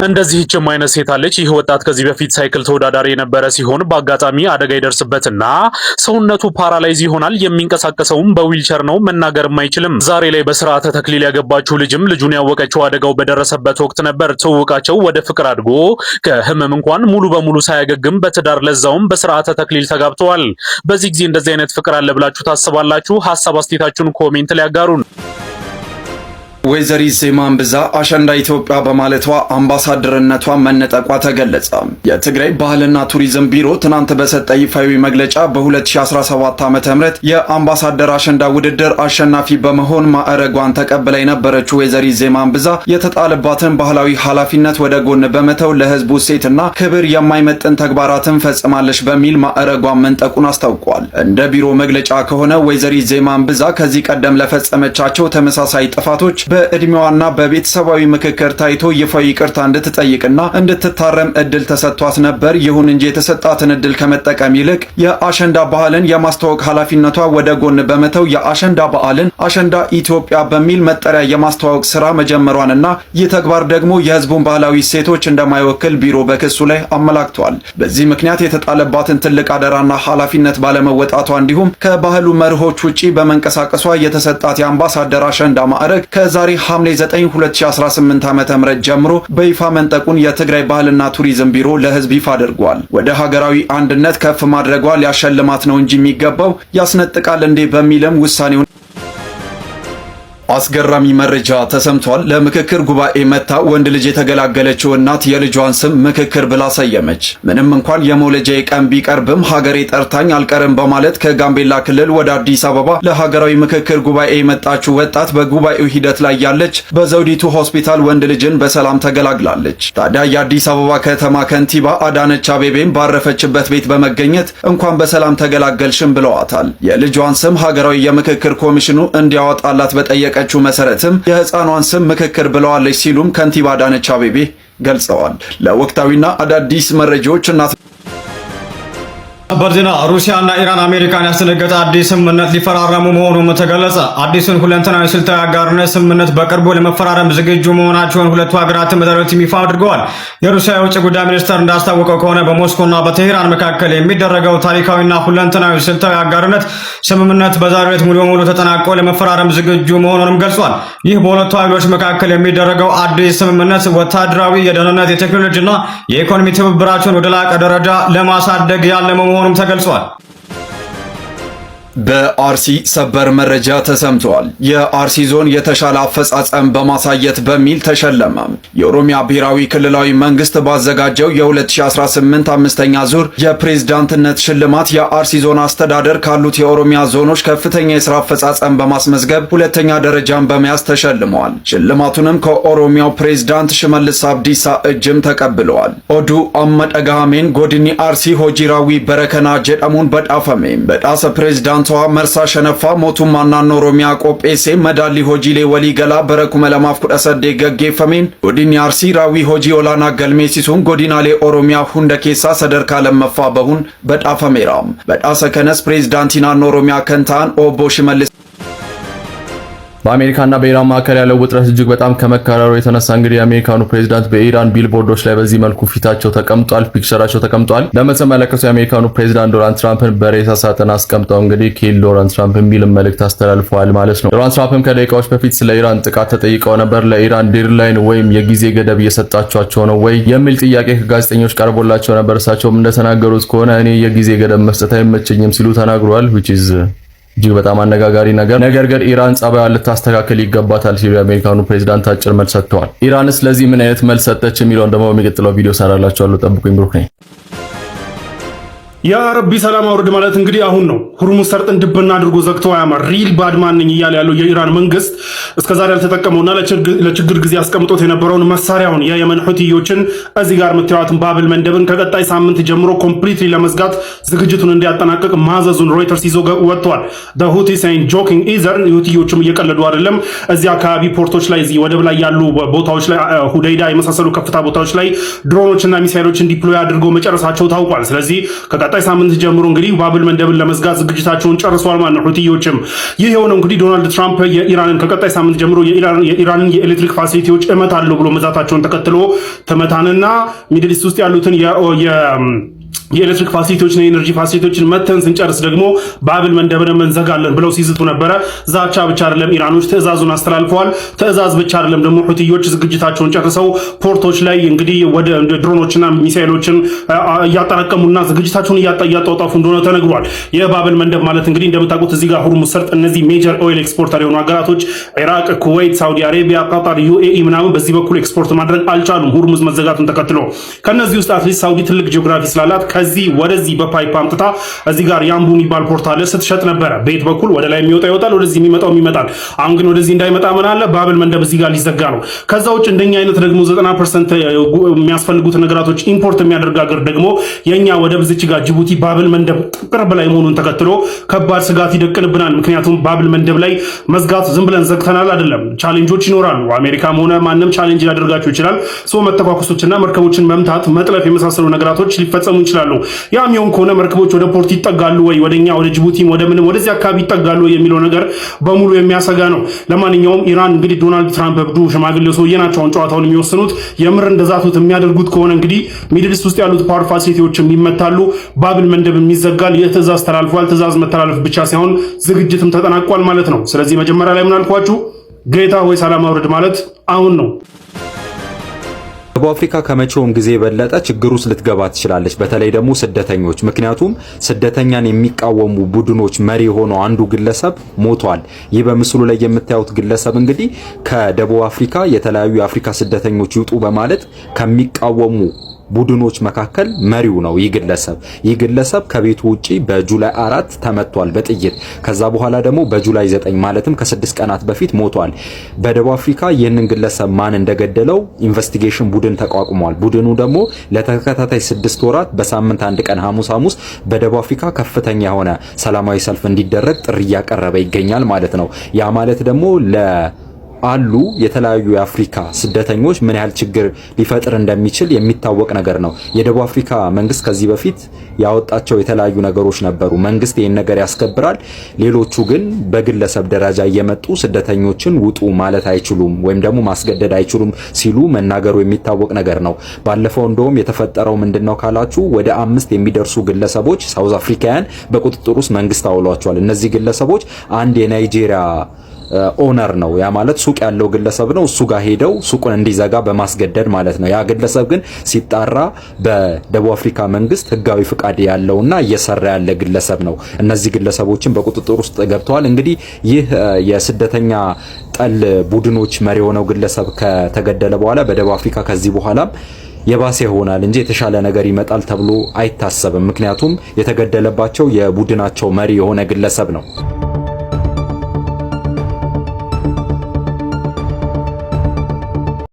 እንደዚህችም አይነት ሴት አለች። ይህ ወጣት ከዚህ በፊት ሳይክል ተወዳዳሪ የነበረ ሲሆን በአጋጣሚ አደጋ ይደርስበትና ሰውነቱ ፓራላይዝ ይሆናል። የሚንቀሳቀሰውም በዊልቸር ነው፣ መናገርም አይችልም። ዛሬ ላይ በስርዓተ ተክሊል ያገባችው ልጅም ልጁን ያወቀችው አደጋው በደረሰበት ወቅት ነበር። ትውውቃቸው ወደ ፍቅር አድጎ ከህመም እንኳን ሙሉ በሙሉ ሳያገግም በትዳር ለዛውም በስርዓተ ተክሊል ተጋብተዋል። በዚህ ጊዜ እንደዚህ አይነት ፍቅር አለ ብላችሁ ታስባላችሁ? ሐሳብ አስተያየታችሁን ኮሜንት ላይ ያጋሩን። ወይዘሪት ዜማን ብዛ አሸንዳ ኢትዮጵያ በማለቷ አምባሳደርነቷ መነጠቋ ተገለጸ። የትግራይ ባህልና ቱሪዝም ቢሮ ትናንት በሰጠ ይፋዊ መግለጫ በ2017 ዓ.ም የአምባሳደር አሸንዳ ውድድር አሸናፊ በመሆን ማዕረጓን ተቀብላ የነበረችው ወይዘሪት ዜማን ብዛ የተጣለባትን ባህላዊ ኃላፊነት ወደ ጎን በመተው ለህዝቡ እሴትና ክብር የማይመጥን ተግባራትን ፈጽማለች በሚል ማዕረጓን መንጠቁን አስታውቋል። እንደ ቢሮ መግለጫ ከሆነ ወይዘሪት ዜማን ብዛ ከዚህ ቀደም ለፈጸመቻቸው ተመሳሳይ ጥፋቶች በእድሜዋና በቤተሰባዊ ምክክር ታይቶ ይፋዊ ይቅርታ እንድትጠይቅና እንድትታረም እድል ተሰጥቷት ነበር። ይሁን እንጂ የተሰጣትን እድል ከመጠቀም ይልቅ የአሸንዳ ባህልን የማስተዋወቅ ኃላፊነቷ ወደ ጎን በመተው የአሸንዳ በዓልን አሸንዳ ኢትዮጵያ በሚል መጠሪያ የማስተዋወቅ ስራ መጀመሯንና ይህ ተግባር ደግሞ የህዝቡን ባህላዊ እሴቶች እንደማይወክል ቢሮ በክሱ ላይ አመላክቷል። በዚህ ምክንያት የተጣለባትን ትልቅ አደራና ኃላፊነት ባለመወጣቷ እንዲሁም ከባህሉ መርሆች ውጪ በመንቀሳቀሷ የተሰጣት የአምባሳደር አሸንዳ ማዕረግ ዛሬ ሐምሌ 9 2018 ዓ.ም ጀምሮ በይፋ መንጠቁን የትግራይ ባህልና ቱሪዝም ቢሮ ለህዝብ ይፋ አድርጓል። ወደ ሀገራዊ አንድነት ከፍ ማድረጓ ሊያሸልማት ነው እንጂ የሚገባው ያስነጥቃል እንዴ በሚልም ውሳኔውን አስገራሚ መረጃ ተሰምቷል። ለምክክር ጉባኤ መታ ወንድ ልጅ የተገላገለችው እናት የልጇን ስም ምክክር ብላ ሰየመች። ምንም እንኳን የመውለጃዬ ቀን ቢቀርብም ሀገሬ ጠርታኝ አልቀርም በማለት ከጋምቤላ ክልል ወደ አዲስ አበባ ለሀገራዊ ምክክር ጉባኤ የመጣችው ወጣት በጉባኤው ሂደት ላይ ያለች በዘውዲቱ ሆስፒታል ወንድ ልጅን በሰላም ተገላግላለች። ታዲያ የአዲስ አበባ ከተማ ከንቲባ አዳነች አቤቤም ባረፈችበት ቤት በመገኘት እንኳን በሰላም ተገላገልሽም ብለዋታል። የልጇን ስም ሀገራዊ የምክክር ኮሚሽኑ እንዲያወጣላት በጠየቀ መሰረትም የህፃኗን ስም ምክክር ብለዋለች ሲሉም ከንቲባ አዳነች አቤቤ ገልጸዋል። ለወቅታዊና አዳዲስ መረጃዎች በርዜና ሩሲያና ኢራን አሜሪካን ያስደነገጠ አዲስ ስምምነት ሊፈራረሙ መሆኑም ተገለጸ። አዲሱን ሁለንተናዊ ስልታዊ አጋርነት ስምምነት በቅርቡ ለመፈራረም ዝግጁ መሆናቸውን ሁለቱ ሀገራትን በዛሬው ዕለት ይፋ አድርገዋል። የሩሲያ የውጭ ጉዳይ ሚኒስቴር እንዳስታወቀው ከሆነ በሞስኮና በቴህራን መካከል የሚደረገው ታሪካዊና ሁለንተናዊ ስልታዊ አጋርነት ስምምነት በዛሬው ዕለት ሙሉ በሙሉ ተጠናቆ ለመፈራረም ዝግጁ መሆኑንም ገልጿል። ይህ በሁለቱ ኃይሎች መካከል የሚደረገው አዲስ ስምምነት ወታደራዊ፣ የደህንነት፣ የቴክኖሎጂና የኢኮኖሚ ትብብራቸውን ወደ ላቀ ደረጃ ለማሳደግ ያለመ መሆኑም ተገልጿል። በአርሲ ሰበር መረጃ ተሰምቷል። የአርሲ ዞን የተሻለ አፈጻጸም በማሳየት በሚል ተሸለመ። የኦሮሚያ ብሔራዊ ክልላዊ መንግስት ባዘጋጀው የ2018 አምስተኛ ዙር የፕሬዝዳንትነት ሽልማት የአርሲ ዞን አስተዳደር ካሉት የኦሮሚያ ዞኖች ከፍተኛ የሥራ አፈጻጸም በማስመዝገብ ሁለተኛ ደረጃን በመያዝ ተሸልመዋል። ሽልማቱንም ከኦሮሚያው ፕሬዝዳንት ሽመልስ አብዲሳ እጅም ተቀብለዋል። ኦዱ አመደጋሜን ጎድኒ አርሲ ሆጂራዊ በረከና ጀደሙን በዳፈሜም በዳሰ ፕሬዝዳንት መርሳ ሸነፋ ሞቱማና ኦሮሚያ ቆጴሴ መዳሊ ሆጂሌ ወሊገላ በረኩ መለማፍ ኩደሰዴ ገጌፈሜን ጎዲኒ አርሲ ራዊ ሆጂ ኦላና ገልሜሲሱን ጎዲናሌ ኦሮሚያ ሁንደ ኬሳ ሰደርካ ለመፋ በሁን በዳፈሜራም በዳሰ ከነስ ፕሬዝዳንቲና ኦሮሚያ ከንታን ኦቦ ሽመልስ በአሜሪካና በኢራን መካከል ያለው ውጥረት እጅግ በጣም ከመካረሩ የተነሳ እንግዲህ የአሜሪካኑ ፕሬዝዳንት በኢራን ቢልቦርዶች ላይ በዚህ መልኩ ፊታቸው ተቀምጧል፣ ፒክቸራቸው ተቀምጧል። ለምትመለከቱ የአሜሪካኑ ፕሬዝዳንት ዶናልድ ትራምፕን በሬሳ ሳጥን አስቀምጠው እንግዲህ ኪል ዶናልድ ትራምፕ የሚል መልእክት አስተላልፈዋል ማለት ነው። ዶናልድ ትራምፕም ከደቂቃዎች በፊት ስለ ኢራን ጥቃት ተጠይቀው ነበር። ለኢራን ዴድላይን ወይም የጊዜ ገደብ እየሰጣቸው ነው ወይ የሚል ጥያቄ ከጋዜጠኞች ቀርቦላቸው ነበር። እሳቸውም እንደተናገሩት ከሆነ እኔ የጊዜ ገደብ መስጠት አይመቸኝም ሲሉ ተናግረዋል። which is እጅግ በጣም አነጋጋሪ ነገር ግን ኢራን ጸባዩን ልታስተካክል ይገባታል ሲሉ የአሜሪካኑ ፕሬዝዳንት አጭር መልስ ሰጥተዋል። ኢራንስ ለዚህ ምን አይነት መልስ ሰጠች የሚለውን ደግሞ በሚቀጥለው ቪዲዮ ሰራላችኋለሁ። ጠብቁኝ። ብሩክ ነኝ። ያ ረቢ ሰላም አውርድ ማለት እንግዲህ አሁን ነው። ሁርሙዝ ሰርጥን ድብና አድርጎ ዘግቶ ያማር ሪል ባድማን ነኝ እያለ ያለው የኢራን መንግስት እስከዛሬ ያልተጠቀመውና ለችግር ጊዜ አስቀምጦት የነበረውን መሳሪያውን የየመን ሁቲዮችን እዚህ ጋር መተዋትን ባብል መንደብን ከቀጣይ ሳምንት ጀምሮ ኮምፕሊትሊ ለመዝጋት ዝግጅቱን እንዲያጠናቅቅ ማዘዙን ሮይተርስ ይዞ ወጥቷል። the Houthis ain't joking either ሁቲዮቹም እየቀለዱ አይደለም። እዚህ አካባቢ ፖርቶች ላይ እዚህ ወደብ ላይ ያሉ ቦታዎች ላይ ሁዴይዳ የመሳሰሉ ከፍታ ቦታዎች ላይ ድሮኖችና ሚሳይሎችን ዲፕሎይ አድርገው መጨረሳቸው ታውቋል። ስለዚህ ከቀጣይ ሳምንት ጀምሮ እንግዲህ ባብል መንደብን ለመዝጋት ዝግጅታቸውን ጨርሰዋል ማለት ነው ሁቲዮችም። ይህ የሆነው እንግዲህ ዶናልድ ትራምፕ የኢራንን ከቀጣይ ሳምንት ጀምሮ የኢራንን የኤሌክትሪክ ፋሲሊቲዎች እመታለሁ ብሎ መዛታቸውን ተከትሎ ተመታንና ሚድል ኢስት ውስጥ ያሉትን የኤሌክትሪክ ፋሲሊቲዎችና የኤነርጂ ፋሲሊቲዎችን መተን ስንጨርስ ደግሞ ባብል መንደብን እንዘጋለን ብለው ሲዝቱ ነበረ። ዛቻ ብቻ አይደለም ኢራኖች ትዕዛዙን አስተላልፈዋል። ትዕዛዝ ብቻ አይደለም ደግሞ ሁቲዮች ዝግጅታቸውን ጨርሰው ፖርቶች ላይ እንግዲህ ወደ ድሮኖችና ሚሳኤሎችን እያጠራቀሙና ዝግጅታቸውን እያጣጣፉ እንደሆነ ተነግሯል። የባብል መንደብ ማለት እንግዲህ እንደምታውቁት እዚህ ጋር ሁርሙዝ ሰርጥ እነዚህ ሜጀር ኦይል ኤክስፖርተር የሆኑ ሀገራቶች ኢራቅ፣ ኩዌት፣ ሳውዲ አረቢያ፣ ቀጣር፣ ዩኤኢ ምናምን በዚህ በኩል ኤክስፖርት ማድረግ አልቻሉም ሁርሙዝ መዘጋቱን ተከትሎ። ከነዚህ ውስጥ አትሊስት ሳውዲ ትልቅ ጂኦግራፊ ስላላት ከዚህ ወደዚህ በፓይፕ አምጥታ እዚህ ጋር ያምቡ የሚባል ፖርት አለ ስትሸጥ ነበረ። በየት በኩል ወደ ላይ የሚወጣ ይወጣል፣ ወደዚህ የሚመጣው ይመጣል። አሁን ግን ወደዚህ እንዳይመጣ ምን አለ ባብል መንደብ እዚህ ጋር ሊዘጋ ነው። ከዛ ውጭ እንደኛ አይነት ደግሞ 90% የሚያስፈልጉት ነገራቶች ኢምፖርት የሚያደርግ ሀገር ደግሞ የኛ ወደብ እዚች ጋር ጅቡቲ ባብል መንደብ ቅርብ ላይ መሆኑን ተከትሎ ከባድ ስጋት ይደቅንብናል። ምክንያቱም ባብል መንደብ ላይ መዝጋት ዝም ብለን ዘግተናል አይደለም፣ ቻሌንጆች ይኖራሉ። አሜሪካም ሆነ ማንም ቻሌንጅ ሊያደርጋቸው ይችላል። መተኳኩሶችና መርከቦችን መምታት፣ መጥለፍ የመሳሰሉ ነገራቶች ሊፈጸሙ ይችላሉ። ያም ይሁን ከሆነ መርከቦች ወደ ፖርት ይጠጋሉ ወይ ወደኛ ወደ ጅቡቲም ወደ ምንም ወደዚህ አካባቢ ይጠጋሉ የሚለው ነገር በሙሉ የሚያሰጋ ነው። ለማንኛውም ኢራን እንግዲህ ዶናልድ ትራምፕ በብዱ ሽማግሌው ሰውዬ ናቸው ጨዋታውን የሚወስኑት። የምር እንደዛቱት የሚያደርጉት ከሆነ እንግዲህ ሚድል ኢስት ውስጥ ያሉት ፓወር ፋሲሊቲዎችም ይመታሉ፣ ባብል መንደብም ይዘጋል። የትዕዛዝ ተላልፏል። ትዕዛዝ መተላለፍ ብቻ ሳይሆን ዝግጅትም ተጠናቋል ማለት ነው። ስለዚህ መጀመሪያ ላይ ምን አልኳችሁ? ጌታ ወይ ሰላም አውርድ ማለት አሁን ነው። ደቡብ አፍሪካ ከመቼውም ጊዜ የበለጠ ችግር ውስጥ ልትገባ ትችላለች፣ በተለይ ደግሞ ስደተኞች። ምክንያቱም ስደተኛን የሚቃወሙ ቡድኖች መሪ ሆነው አንዱ ግለሰብ ሞቷል። ይህ በምስሉ ላይ የምታዩት ግለሰብ እንግዲህ ከደቡብ አፍሪካ የተለያዩ የአፍሪካ ስደተኞች ይውጡ በማለት ከሚቃወሙ ቡድኖች መካከል መሪው ነው ይህ ግለሰብ ከቤቱ ውጪ በጁላይ 4 ተመቷል በጥይት። ከዛ በኋላ ደግሞ በጁላይ 9 ማለትም ከ6 ቀናት በፊት ሞቷል። በደቡብ አፍሪካ ይህንን ግለሰብ ማን እንደገደለው ኢንቨስቲጌሽን ቡድን ተቋቁሟል። ቡድኑ ደግሞ ለተከታታይ 6 ወራት በሳምንት አንድ ቀን ሐሙስ በደቡብ አፍሪካ ከፍተኛ የሆነ ሰላማዊ ሰልፍ እንዲደረግ ጥሪ እያቀረበ ይገኛል ማለት ነው። ያ ማለት ደግሞ አሉ የተለያዩ የአፍሪካ ስደተኞች ምን ያህል ችግር ሊፈጥር እንደሚችል የሚታወቅ ነገር ነው። የደቡብ አፍሪካ መንግስት ከዚህ በፊት ያወጣቸው የተለያዩ ነገሮች ነበሩ። መንግስት ይህን ነገር ያስከብራል፣ ሌሎቹ ግን በግለሰብ ደረጃ እየመጡ ስደተኞችን ውጡ ማለት አይችሉም ወይም ደግሞ ማስገደድ አይችሉም ሲሉ መናገሩ የሚታወቅ ነገር ነው። ባለፈው እንደውም የተፈጠረው ምንድነው ካላችሁ ወደ 5 የሚደርሱ ግለሰቦች ሳውዝ አፍሪካውያን በቁጥጥር ውስጥ መንግስት አውሏቸዋል። እነዚህ ግለሰቦች አንድ የናይጄሪያ ኦነር ነው፣ ያ ማለት ሱቅ ያለው ግለሰብ ነው። እሱ ጋር ሄደው ሱቁን እንዲዘጋ በማስገደድ ማለት ነው። ያ ግለሰብ ግን ሲጣራ በደቡብ አፍሪካ መንግስት ህጋዊ ፍቃድ ያለውና እየሰራ ያለ ግለሰብ ነው። እነዚህ ግለሰቦችን በቁጥጥር ውስጥ ገብተዋል። እንግዲህ ይህ የስደተኛ ጠል ቡድኖች መሪ የሆነው ግለሰብ ከተገደለ በኋላ በደቡብ አፍሪካ ከዚህ በኋላም የባሰ ይሆናል እንጂ የተሻለ ነገር ይመጣል ተብሎ አይታሰብም። ምክንያቱም የተገደለባቸው የቡድናቸው መሪ የሆነ ግለሰብ ነው።